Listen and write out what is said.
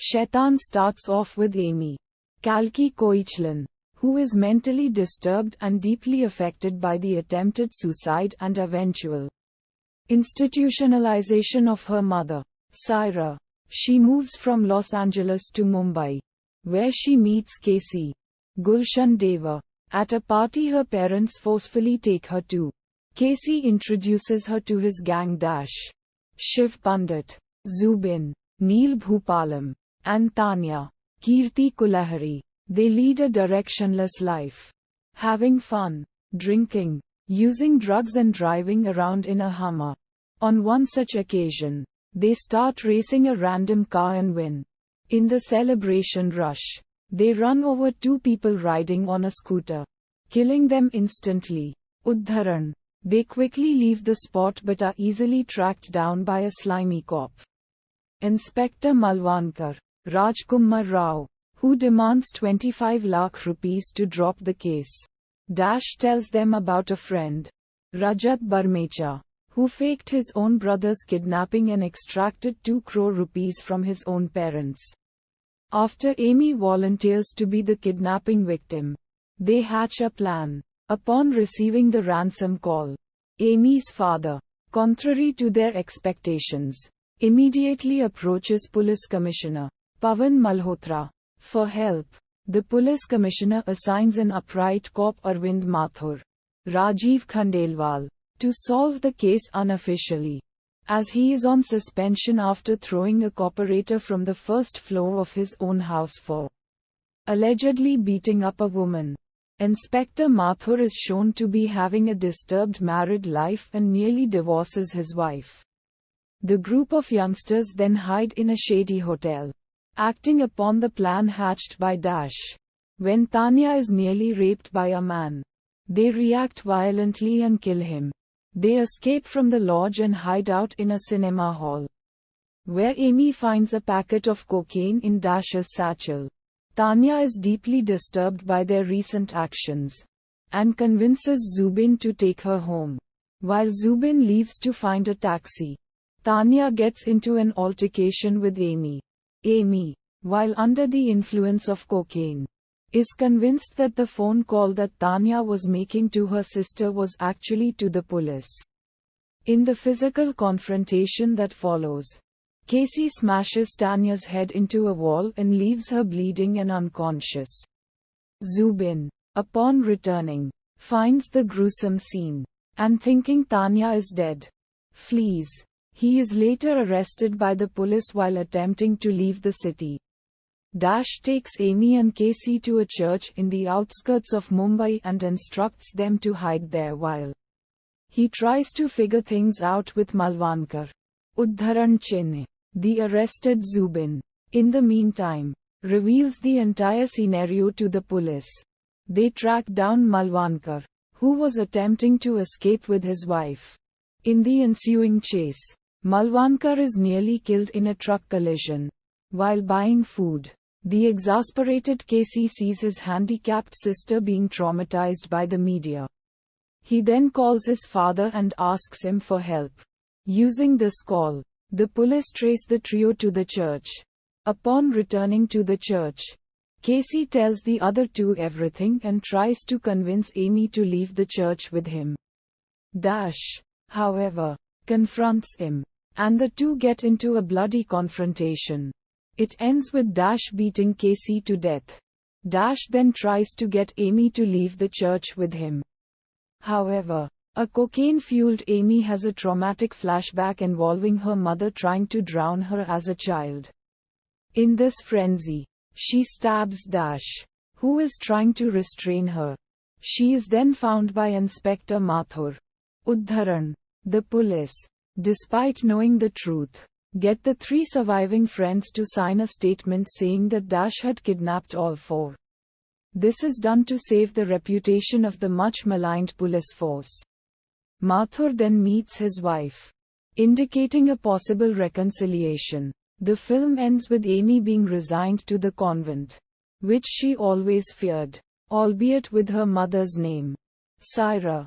Shaitan starts off with Amy, Kalki Koechlin, who is mentally disturbed and deeply affected by the attempted suicide and eventual institutionalization of her mother, Saira. She moves from Los Angeles to Mumbai, where she meets K.C. Gulshan Deva. At a party her parents forcefully take her to. K.C. introduces her to his gang Shiv Pandit, Zubin, Neel Bhupalam, and Tanya, Kirti Kulahari. They lead a directionless life, having fun, drinking, using drugs and driving around in a Hummer. On one such occasion, they start racing a random car and win. In the celebration rush, they run over two people riding on a scooter, killing them instantly. Uddharan. They quickly leave the spot but are easily tracked down by a slimy cop, Inspector Malvankar, Rajkumar Rao, who demands 25 lakh rupees to drop the case. Tells them about a friend, Rajat Barmecha, who faked his own brother's kidnapping and extracted 2 crore rupees from his own parents. After Amy volunteers to be the kidnapping victim, they hatch a plan. Upon receiving the ransom call, Amy's father, contrary to their expectations, immediately approaches Police Commissioner Pavan Malhotra for help. The police commissioner assigns an upright cop Arvind Mathur, Rajeev Khandelwal, to solve the case unofficially, as he is on suspension after throwing a cooperator from the first floor of his own house for allegedly beating up a woman. Inspector Mathur is shown to be having a disturbed married life and nearly divorces his wife. The group of youngsters then hide in a shady hotel, acting upon the plan hatched by When Tanya is nearly raped by a man, they react violently and kill him. They escape from the lodge and hide out in a cinema hall, where Amy finds a packet of cocaine in Dash's satchel. Tanya is deeply disturbed by their recent actions, and convinces Zubin to take her home. While Zubin leaves to find a taxi, Tanya gets into an altercation with Amy. Amy, while under the influence of cocaine, is convinced that the phone call that Tanya was making to her sister was actually to the police. In the physical confrontation that follows, Casey smashes Tanya's head into a wall and leaves her bleeding and unconscious. Zubin, upon returning, finds the gruesome scene, and thinking Tanya is dead, flees. He is later arrested by the police while attempting to leave the city. Takes Amy and Casey to a church in the outskirts of Mumbai and instructs them to hide there while he tries to figure things out with Malvankar. Uddharan Chinne, the arrested Zubin, in the meantime, reveals the entire scenario to the police. They track down Malvankar, who was attempting to escape with his wife. In the ensuing chase, Malvankar is nearly killed in a truck collision. While buying food, the exasperated Casey sees his handicapped sister being traumatized by the media. He then calls his father and asks him for help. Using this call, the police trace the trio to the church. Upon returning to the church, Casey tells the other two everything and tries to convince Amy to leave the church with him. However, confronts him, and the two get into a bloody confrontation. It ends with beating Casey to death. Then tries to get Amy to leave the church with him. However, a cocaine-fueled Amy has a traumatic flashback involving her mother trying to drown her as a child. In this frenzy, she stabs who is trying to restrain her. She is then found by Inspector Mathur. Uddharan. The police, despite knowing the truth, get the 3 surviving friends to sign a statement saying that had kidnapped all 4. This is done to save the reputation of the much maligned police force. Mathur then meets his wife, indicating a possible reconciliation. The film ends with Amy being resigned to the convent, which she always feared, albeit with her mother's name, Saira.